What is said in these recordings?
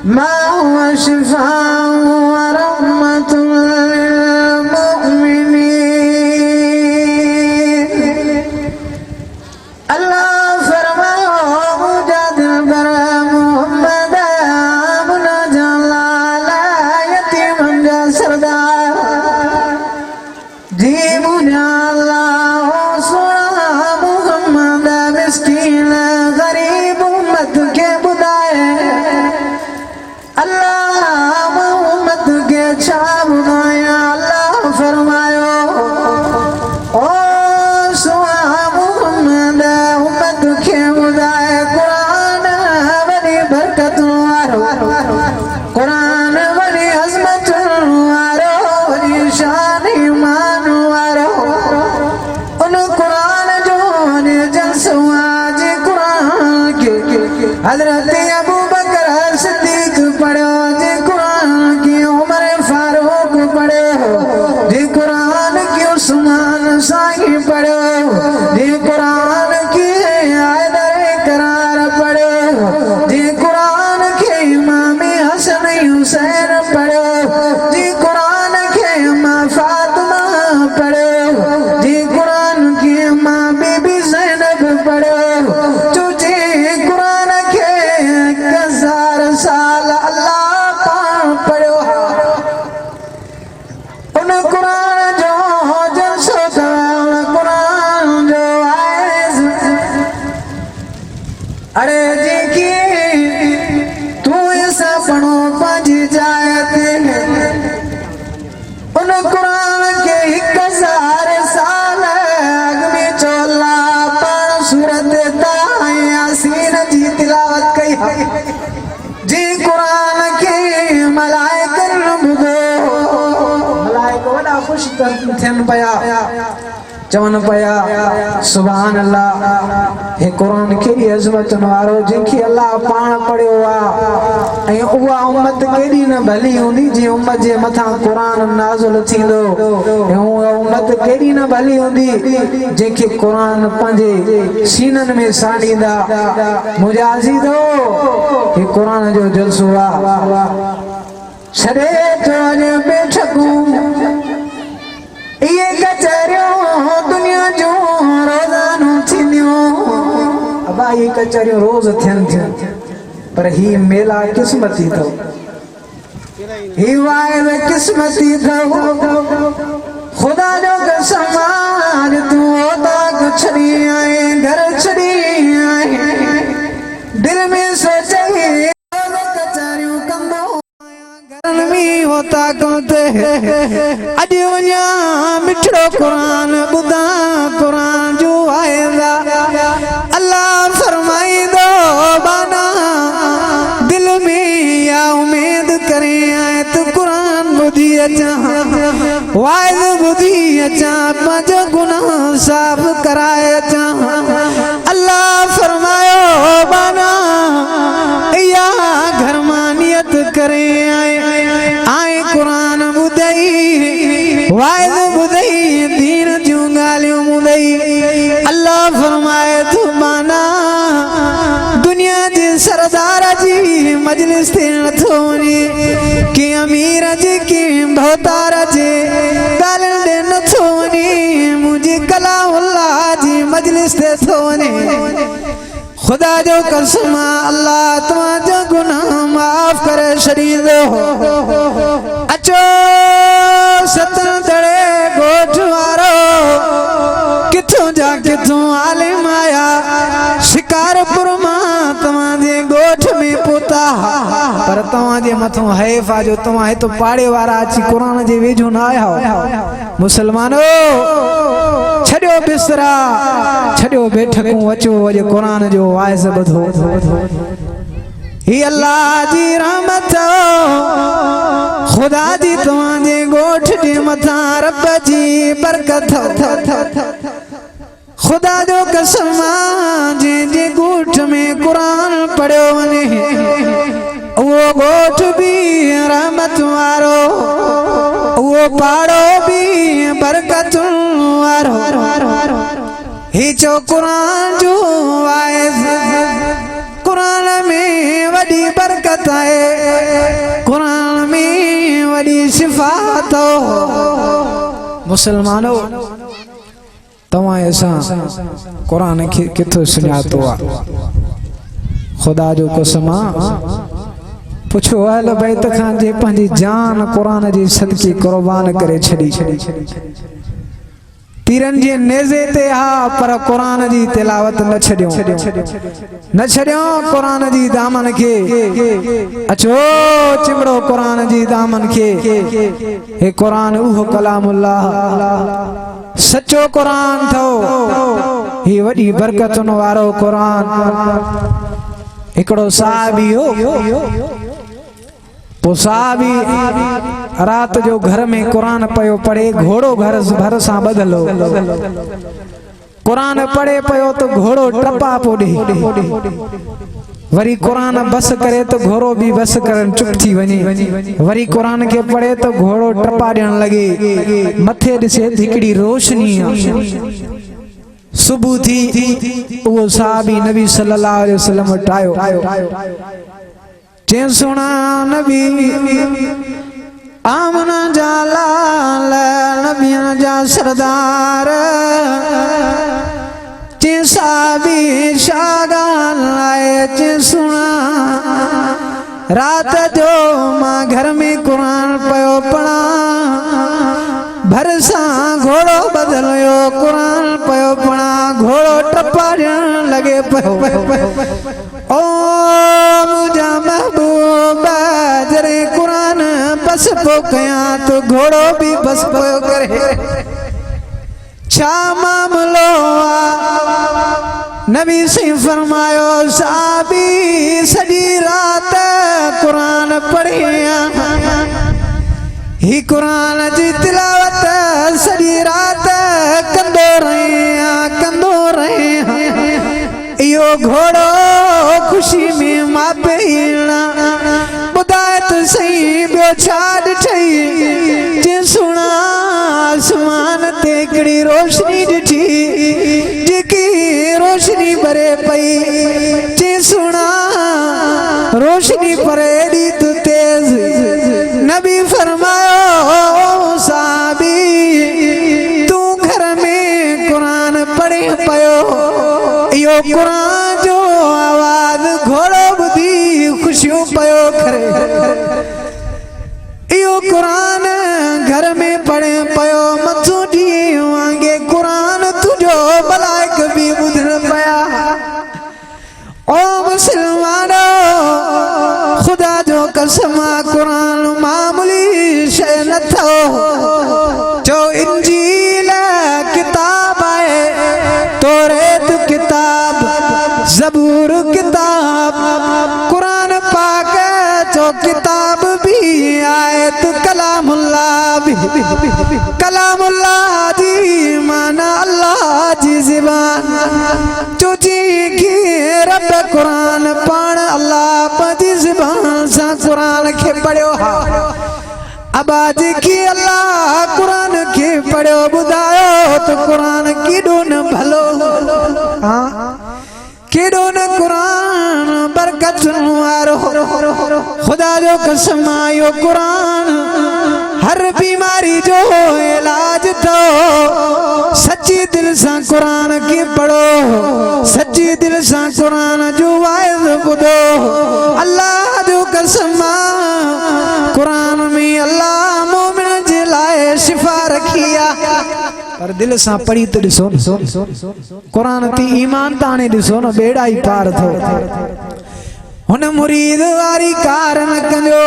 मा हुवा शिफाअ व रहमतुल लिल मुमिनीन। अल्लाह फरमायो मुजादिल बर मोहम्मद मुना जलाला यतीमन जा सरदार जी मुना अल्लाह सुना मोहम्मद मिस्कीन गरीब उम्मत के बुदाए अल्लाह मोहम्मद के छा बुदाया। अल्लाह फरमायो ओ सुना मोहम्मद उम्मत के बुदाए कुरान बड़ी बरकत वारो कुरान बड़ी अजमत वारो बड़ी शान ईमान वारो उन कुरान जो ने जलसवाज कुरान के हजरत अबू बकर सिद्दीक पढ़ो जे कुरान की उमर फारूक पढ़ो जे कुरान की उस्मान साई पढ़ो जे कुरान की हैदर करार पढ़ो जे कुरान के इमाम हसन हुसैन पढ़ो जे कुरान के मां फातिमा पढ़ो जे कुरान की मां बीबी ज़ैनब पढ़ो तुझे कुरान के 1000 साल अल्लाह पढ़ो उन कुरान जो जलसो उन कुरान जो आयस अरे जी की तू ऐसा पढ़ो पाजी जाते उन कुरान के 1000 साल अगमे चोला पर सूरत यासीन जी तिलावत कई जी कुरान के मलाइकन बुधो मलाइक वडा खुश थियन पया चवन पया सुभान अल्लाह हे कुरान केड़ी अजमत वारो जेकी अल्लाह पाण पढ़ियो आ ऐ उहा उम्मत केड़ी न भली हुंदी जे उम्मत जे मथा कुरान नाज़िल थींदो ऐ उहा उम्मत केड़ी न भली हुंदी जेके कुरान पंजे सीनन में साड़ींदा। मुजाहिदो हे कुरान जो जलसो आ सरे तो बैठकूं ये कचरियों दुनिया जो रोजानो थींदियूं अबा ये कचरियों रोज थियन पर ही मेला किस्मती थो ही वाइद किस्मती थो खुदा जो कसम तू होता कुछ नहीं आए घर छड़ी आए दिल में सोचे कचरियों कंदो में होता कमते अॼु वञा मिठड़ो कुरान ॿुधा कुरान जो आएगा अल्लाह फरमाईंदो बाना दिल में या उम्मीद करे आए तो कुरान ॿुधी अचां वाइद ॿुधी अचां पंहिंजो गुनाह साफ़ कराए अचां। अल्लाह फरमायो बाना या घर मां नियत करे आए कुरान ॿुधई वाइद ॿुधई दीन जूं ॻाल्हियूं ॿुधई। अल्लाह फरमाए तू माना दुनिया जे सरदार जी मजलिस ते नथो वञे कि अमीर जी कि भवतार जे ॻाल्हियुनि ॾे नथो वञे मुंहिंजी कलामुल्लाह जी मजलिस ते थो वञे। खुदा जो कसम अल्लाह तव्हांजा गुनाह माफ़ करे छॾींदो। अचो सतन दड़े ॻोठ वारो किथों जा किथों आलिम आया शिकारपुर मां तव्हांजे ॻोठ में पहुता पर तव्हांजे मथों हैफ़ आहे जो तव्हां हिते पाड़े वारा अची क़ुरान जे वेझो न आया हो। मुसलमानो छॾियो बिस्तरा छॾियो बैठकूं अचो अॼु क़ुरान जो वाइज़ ॿुधो। ही अल्लाह जी रहमत खुदा जी तव्हांजे ॻोठ जे मथां रब जी बरकत खुदा जो कसम जंहिंजे ॻोठ में क़ुरान पढ़ियो वञे वो ॻोठ भी रहमत वारो वो पाड़ो भी बरकत वारो। ही चो कुरान जो वाइज़ कुरान में वॾी बरकत है। मुसलमानो तव्हां असां क़ुरान खे किथो सुञातो आहे खुदा जो कसम पुछो अहल बैत खां जे पंहिंजी जान क़ुरान जे सदके कुर्बान करे छॾी तीरन जे नेज़े ते हा पर क़ुरान जी तिलावत न छॾियो क़ुरान जी दामन खे अचो चिमड़ो क़ुरान जी दामन खे हे क़ुरान उहो कलामुल्लाह सच्चो क़ुरान थो ही वॾी बरकतुन वारो क़ुरान हिकिड़ो साहबी हो साहबी रात जो घर में कुरान पयो पढ़े घोड़ो घर सां ॿधलो कुरान पढ़े पयो तो घोड़ो टपा पोॾे वरी कुरान बस करे तो घोड़ो भी बस करन चुप थी वञे वरी कुरान के पढ़े तो घोड़ो टपा ॾियण लगे मथे ॾिसे हिकिड़ी रोशनी सुबह थी वो साहबी नबी सल्लल्लाहु अलैहि वसल्लम वटि आयो चे सुना नबी आमना जा लाल नबिया जा सरदार चे साहबी शागान लाए चे सुना रात जो मां घर में कुरान पयो पढ़ा भरसा घोड़ो बदलियो कुरान पयो पढ़ा घोड़ो टपा ॾियण लगे पयो ओ मुझा महबूबा जरे कुरान बस पो कया तो घोड़ो भी बस पयो करे छा मामलो नबी से फरमायो साहबी सॼी रात कुरान पढ़िया ही कुरान जी तिलावत सॼी रात कंदो रहे इहो घोड़ो खुशी में मां पीना ॿुधाए त सही ॿियो छा ॾिठई जे सुणा आसमान ते हिकिड़ी रोशनी ॾिठी जेकी रोशनी भरे पई जे सुणा रोशनी परे एॾी तू तेज़ नबी फरमायो साहबी तू घर में कुरान पढ़े पयो इहो कुरान जो आवाज़ घोड़ो ॿुधी ख़ुशियूं पयो करे इहो कुरान घर में पढ़े पयो मथो ॾींहुं वांगे कुरान तुंहिंजो मलाइक बि ॿुधण पिया ओ मुसलमानो खुदा जो कसम कुरान मामूली शइ नथो जो इंजील किताब आहे तौरेत किताब ज़बूर किताब कुरान पाक जो किताब भी आहे तो कलामुल्लाह जी माना अल्लाह जी ज़बान जो जी की रब कुरान पाण अल्लाह पंहिंजी ज़बान सां कुरान खे पढ़ियो आबाद की अल्लाह कुरान के पढ़ो बुधायो तो कुरान केडो न भलो केडो न कुरान बरकत वारो खुदा जो कसम आयो कुरान हर बीमारी जो इलाज तो सच्ची दिल से कुरान के पढ़ो सच्ची दिल से कुरान जो वाइज बुधो अल्लाह जो कसम कुरान में अल्लाह मोमिन जे लाए शिफा रखिया पर दिल से पढ़ी तो ॾिसो कुरान ते ईमान ताने ॾिसो न बेड़ा ही पार थो हुन मुरीद वारी कार न कयो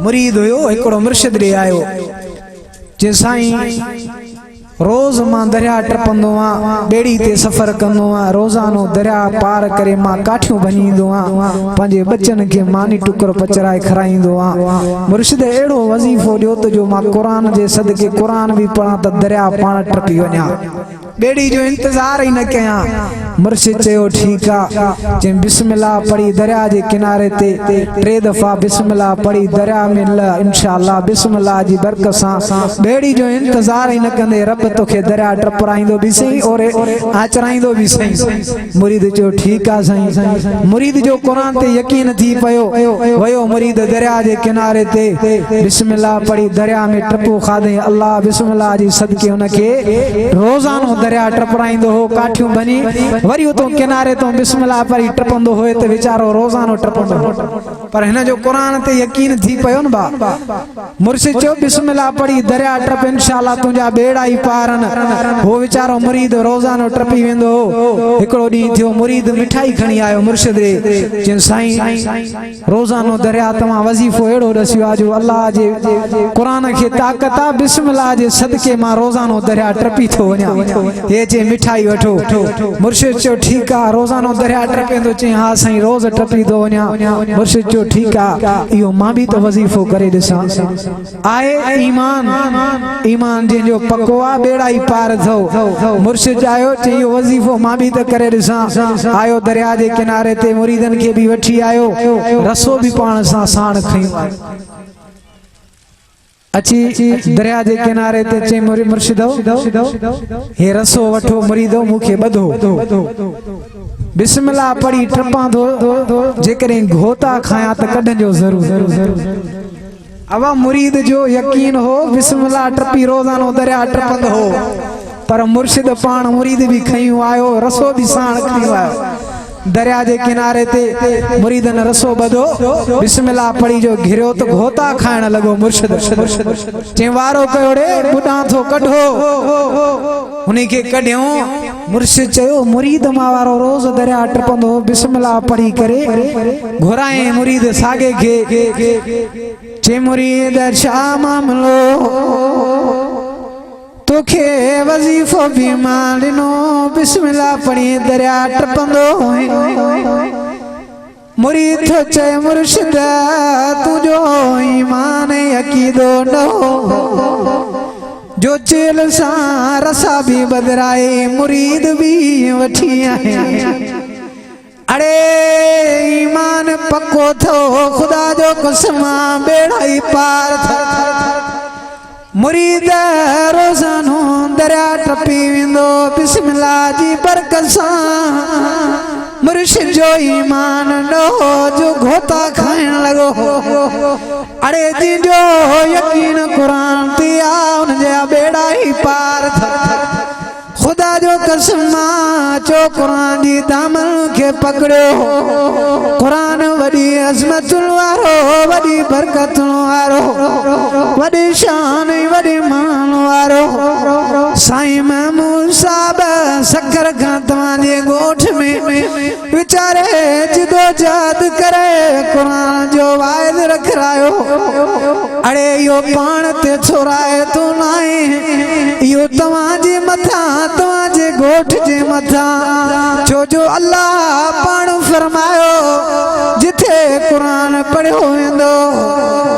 मुरीद हुयो हिकिड़ो मुर्शिद ॾे आयो जे साईं रोज़ मां दरिया टपंदो आहियां ॿेड़ी ते सफ़र कंदो आहियां रोज़ानो दरिया पार करे मां काठियूं भञींदो आहियां पंहिंजे बचन खे मानी टुकर पचराए खाराईंदो आहियां मुर्शिद अहिड़ो वज़ीफ़ो ॾियो त जो मां क़ुरान जे सदके क़ुरान बि पढ़ां त दरिया पाण टपी वञा बेड़ी जो इंतजार ही न कया मुर्शिद चयो ठीक आ जे बिस्मिल्लाह पढ़ी दरिया जे किनारे ते 3 दफा बिस्मिल्लाह पढ़ी दरिया में ल इंशाअल्लाह बिस्मिल्लाह जी बरकत सां बेड़ी जो इंतजार ही न कंदे रब तोखे दरिया टपराईंदो भी सही और आचराईंदो भी सही। मुरीद चयो ठीक आ साईं। मुरीद जो कुरान ते यकीन थी पयो वयो मुरीद दरिया जे किनारे ते बिस्मिल्लाह पढ़ी दरिया में टपो खादे अल्लाह बिस्मिल्लाह जी सदके उनके रोजानो दरिया टपराईंदो हो काठियूं बनी वरी उतो किनारे तो बिस्मिल्लाह पढ़ी टपंदो होए ते वीचारो रोजानो टपंदो पर हिन जो कुरान ते यकीन थी पयो न बा। मुर्शिद चयो बिस्मिल्लाह पढ़ी दरिया टप इंशाअल्लाह तुंजा बेड़ा ही पारन। वो वीचारो मुरीद रोजानो टपी वेंदो हो। हिकड़ो डी थियो मुरीद मिठाई खणी आयो मुर्शिद रे जिन साईं रोजानो दरिया तमा वजीफो एड़ो दसियो आजो अल्लाह जे कुरान के ताकत आ बिस्मिल्लाह जे सदके मां रोजानो दरिया टपी थो वणा ये जे मिठाई वठो। मुर्शिद चयो ठीक आ रोजानो दरिया टपेंदो चे हां साईं रोज टपी दो वणा। मुर्शिद चयो ठीक आ इयो मां भी तो वजीफो करे दिसां आए ईमान जे जो पक्को आ बेड़ा ही पार थो। मुर्शिद आयो चे इयो वजीफो मां भी तो करे दिसां आयो दरिया जे किनारे ते मुरीदन के भी वठी आयो रसो भी पाण सां साण खयो अच्छी दरिया जे किनारे ते चे मुर्शिदो हे रसो वठो मुरीदो मुखे बधो बिस्मिल्लाह पढ़ी टपा दो जेकरे घोता खाया त कढन जो जरूर अवा मुरीद जो यकीन हो बिस्मिल्लाह टपी रोजानो दरिया टपंदो हो पर मुर्शिद पाण मुरीद भी खयो आयो रसो भी साण खयो आयो दरिया जे किनारे ते मुरीदन रसो बधो बिस्मिल्लाह पढ़ी जो घिरियो तो घोता खाइण लगो मुर्शिद चे वारो कयोड़े बुढा थो कढो उन्हीं के कढियो मुर्शिद चयो मुरीद मा वारो रोज दरिया टपंदो बिस्मिल्लाह पढ़ी करे घुराए मुरीद सागे के चे मुरीद छा मामलो तोखे वजीफो भी मालिनो बिस्मिल्लाह पढ़ी दरिया टपंदो मुरीद थो चए मुर्शिद तुझो ईमान अकीदो न जो चेल सा रसा भी बदराए मुरीद भी वठी आए अरे ईमान पक्को थो खुदा जो कसमा बेड़ा ही पार था मुरीद रोजानो दरिया टपी वेंदो बिस्मिल्लाह जी बरकत सां मुर्शिद जो ईमान नो जो घोता खाइण लगो अरे जिंजो यकीन कुरान ते आ उन जा बेड़ा ही पार था खुदा जो कसमा चो कुरान जी दामन के पकड़ो कुरान वडी अजमतुल वारो वडी बरकतुल वारो वडी शान वडी मान वारो साईं महमूद साहब सकर खां तव्हांजे गोठ में विचारे जिदो जाद करे कुरान जो वाइद रखरायो अरे यो पाण ते छोराए तो नाए यो तव्हांजे मथा तव्हांजे गोठ जे मथा छो जो अल्लाह पाण फरमायो जिथे कुरान पढ़ियो वेंदो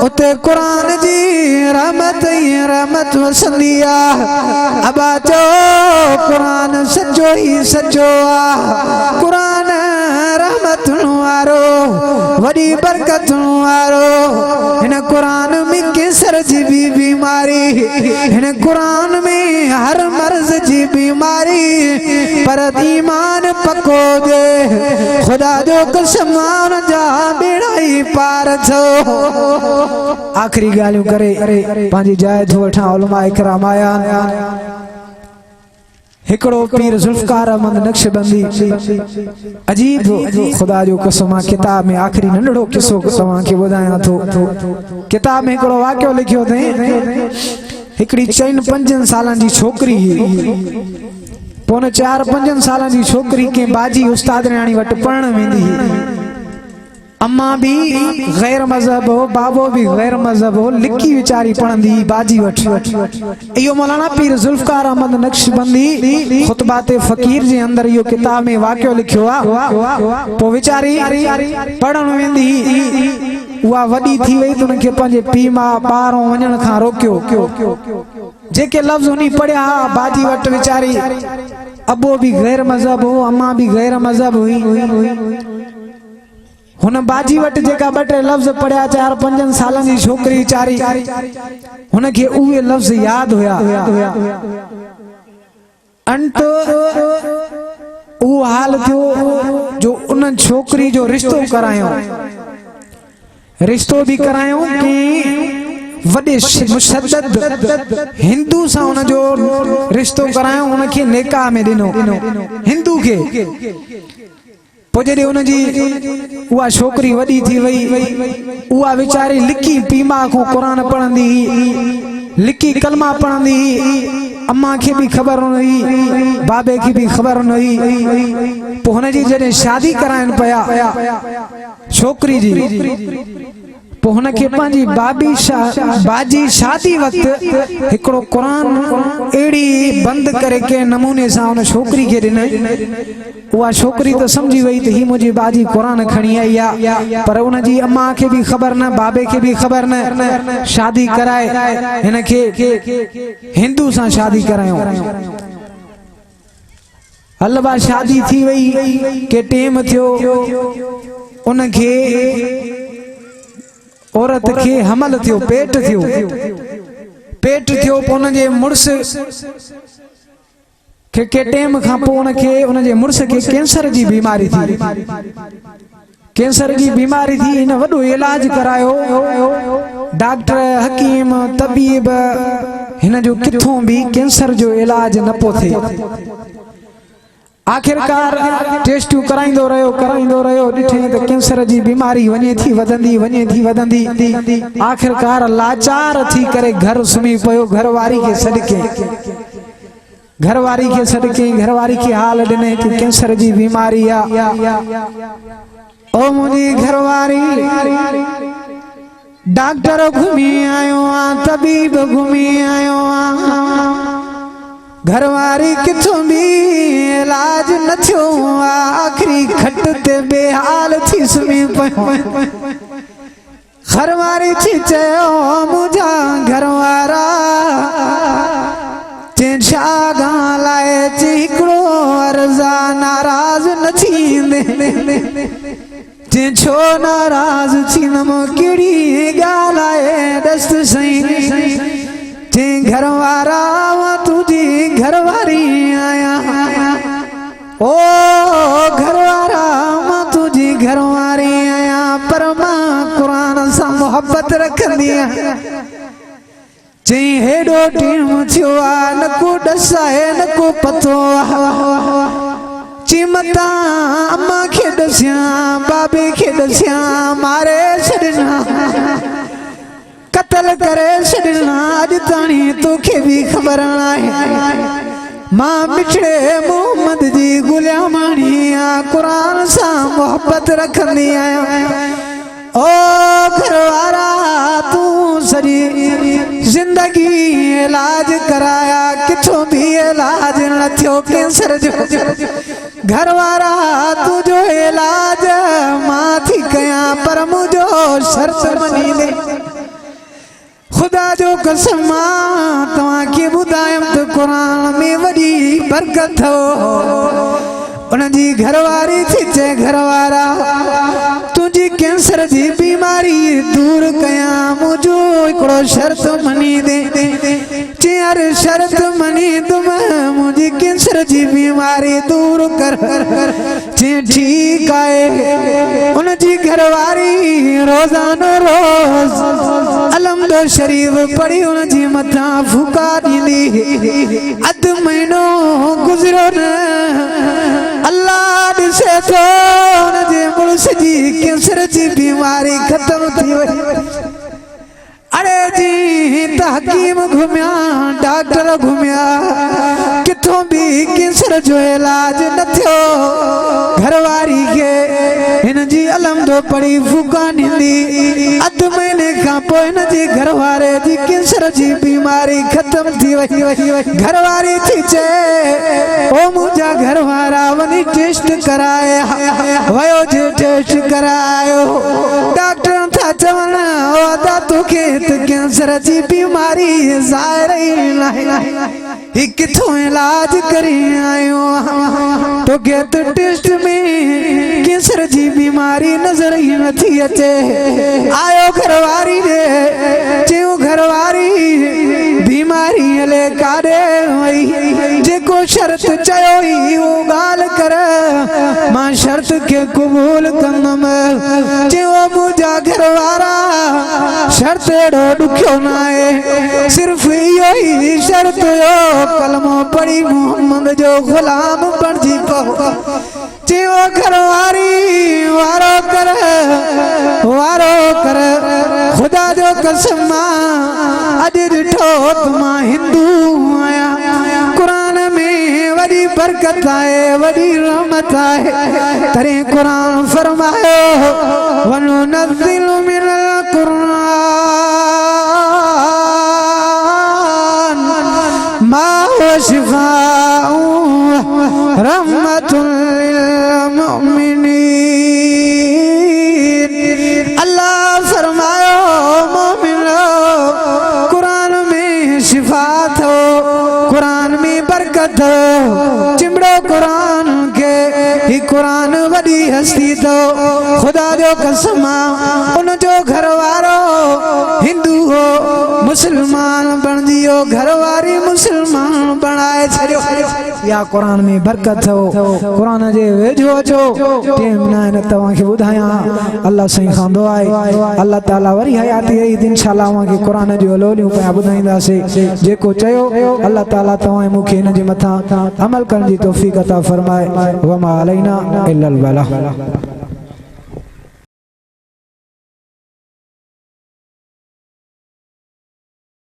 उते कुरान जी रहमत वसंदी आ अबा चो कुरान सचो ही सचो आ कुरान रहमत वारो वडी बरकत वारो हिन कुरान में कैंसर जी भी बीमारी हिन कुरान में हर मर्ज जी बीमारी पर ईमान पक्को दे खुदा जो कसम जा बेड़ा ही पार थो आखिरी गालियों करे पांजी जाय थो वठा उलमा इकराम आया हिकड़ो पीर जुल्फकार अहमद नक्शबंदी अजीब खुदा जो कसम किताब में आखिरी नंढड़ो किस्सो तव्हां खे ॿुधायां थो किताब में हिकड़ो वाक़ियो लिखियो अथई हिकड़ी 4-5 सालन जी छोकरी पौने 4-5 सालन जी छोकरी के बाजी उस्ताद राणी वट पढ़ण वेंदी अम्मा भी गैर मजहब हो बाबो भी गैर मजहब हो लिखी विचारी पढ़ंदी बाजी वठ इयो मौलाना पीर जुल्फकार अहमद नक्शबंदी खुतबात फकीर जे अंदर इयो किताब में वाक़ियो लिखियो आ पो विचारी पढ़ण वेंदी उहा वडी थी वई त उनखे पंहिंजे पीउ मां ॿाहिरों वञण खां रोकियो जेके लफ्ज़ उन्हीं पढ़िया बाजी वट वीचारी अबो भी गैर मज़हब हो अम्मा भी गैर मज़हब हुई हुन बाजी वट जेका ॿ टे लफ्ज़ पढ़िया 4-5 सालनि जी छोकरी वीचारी हुन खे उहे लफ्ज़ याद हुया अंत वो हाल थियो जो उन छोकरी जो रिश्तो करायो रिश्तो भी करायो कि वडे मुशद्दद हिंदू सा उन जो रिश्तो करायो उन के निकाह में दिनो हिंदू के पो जडे उन जी उहा छोकरी वडी थी वई उहा बेचारी लिखी पीमा को कुरान पढ़ंदी लिखी कलमा पढ़ंदी अम्मा के भी खबर न हुई बाबे की भी खबर न हुई पो हुन जी जडे शादी कराइन पया छोकरी जी पो हुन के पांजी बाजी शादी वक्त हिकड़ो कुरान एड़ी बंद करे के नमूने सा उन छोकरी के दिन उहा छोकरी तो समझी वई त ही मुजी बाजी कुरान खणी आई आ पर उन जी अम्मा के भी खबर न बाबे के भी खबर न शादी कराए हिन के हिंदू सा शादी करायो हलवा शादी थी वई के टेम थियो उन के औरत के हमल थियो पेट थियो उन जे मुर्स के टेम खां पो उन के उन जे मुर्स के कैंसर जी बीमारी थी कैंसर जी बीमारी थी इन वडो इलाज करायो डॉक्टर हकीम तबीब हिन जो किथों भी कैंसर जो इलाज न पो थे आखिरकार टेस्ट कराइंदो रहो डिठे त कैंसर जी बीमारी वने थी वदंदी आखिरकार लाचार थी करे घर सुमी पयो घरवारी के सदके घरवारी के हाल दिने कि कैंसर जी बीमारी आ ओ मुनी घरवारी डॉक्टर घूमी आयो आ तबीब घूमी आयो आ घरवारी किथों भी इलाज न थियो आखिरी खट ते बेहाल थी सुमी पयो घरवारी थी चयो मुझा घरवारा छा गालाए चिकड़ो अर्जा नाराज न थींदे छो नाराज थींदम कहिड़ी गालाए दस्त सही घरवारा तुझी घरवारी आया ओ घरवारा तुझी घरवारी आया पर मां कुरान सा मोहब्बत रखंदी आहियां चई हेडो टीम थियो आ न को डस आहे न को पतो चिमता अम्मा के दसिया बाबे के दसिया मारे छड़ना कत्ल करे छड़ना अज ताणी तोखे भी खबर नाहे मां मिठड़े मोहम्मद जी गुलामानी आ कुरान सा मोहब्बत रखंदी आहियां ओ घरवारा तू सरी जिंदगी इलाज कराया किथों भी इलाज न थियो कैंसर जो घरवारा तुझो इलाज मां थी कया पर मुझो शर्त मनी दे खुदा जो कसम तव्हां के बुधायम तो कुरान में वडी बरकत हो उन जी घरवारी थी चे घरवारा तुझी कैंसर जी बीमारी दूर कया मुझो एकड़ो शर्त मनी दे चेयर शर्त मनी तुम मुझी कैंसर जी बीमारी दूर कर चे ठीक आए उन जी घरवारी रोजाना रोज अलमदो शरीफ पढ़ी उन जी मथा फूका दी अध महीनो गुजरो न अल्लाह दिसे तो उन जे मुर्स जी कैंसर जी बीमारी खत्म थी वई अरे जी तहकीम घुमिया डॉक्टर घुमिया किथों भी कैंसर जो इलाज न थियो घरवारी के हिन जी अलमदो पड़ी फूका ॾींदी अध महीने खां पोइ हिन जे घरवारे जी कैंसर जी बीमारी खत्म थी वई घरवारी थी चए ओ मुंहिंजा घरवारा वञी टेस्ट कराए वयो जे टेस्ट करायो डॉक्टर था चवनि वादा तो तोखे त कैंसर जी बीमारी ज़ाहिर ई नाहे ही किथों इलाज करे आयो तोखे त टेस्ट में कैंसर जी बीमारी नजर ही नथी अचे आयो घरवारी दे चयो घरवारी बीमारी हले काॾे वई जेको शर्त चयो ई वो ॻाल्हि कर मां शर्त के कबूल कंदमि चयो मुंहिंजा घरवारा शर्त एॾो ॾुखियो न आहे सिर्फ़ इहो ई शर्त हो कलमो पढ़ी मोहम्मद जो ग़ुलाम बणिजी पओ चयो घरवारी वारो कर ख़ुदा जो कसम अॼु ॾिठो त मां हिंदू आहियां क़ुरान में वॾी बरकत आहे वॾी रहमत आहे तॾहिं क़ुरान फरमायो वनुनज़्ज़िलु मिनल क़ुरान मा हुवा शिफ़ाउ रहमतुल लिल मुमिनीन अल्लाह फरमायो मोमिनो क़ुरान में शिफा थो क़ुरान में बरकत हो चिमड़ो क़ुरान के ही क़ुरान वॾी हस्ती थो ख़ुदा जो कसम उन जो घरवारो हिंदू हो मुसलमान बणिजी वियो घरवारी मुसलमान बणाए छॾियो या क़ुरान में बरकत हो क़ुरान जे वेझो अचो टेम न आहे न तव्हांखे ॿुधायां अल्लाह साईं खां दुआ आहे अल्लाह ताला वरी हयाती ॾेई इंशाअल्लाह तव्हांखे क़ुरान जूं लोलियूं पिया ॿुधाईंदासीं जेको चयो अल्लाह ताला तव्हां मूंखे हिन जे मथां अमल करण जी तौफ़ीक़ अता फरमाए वमा अलैना इल्लल बलाग।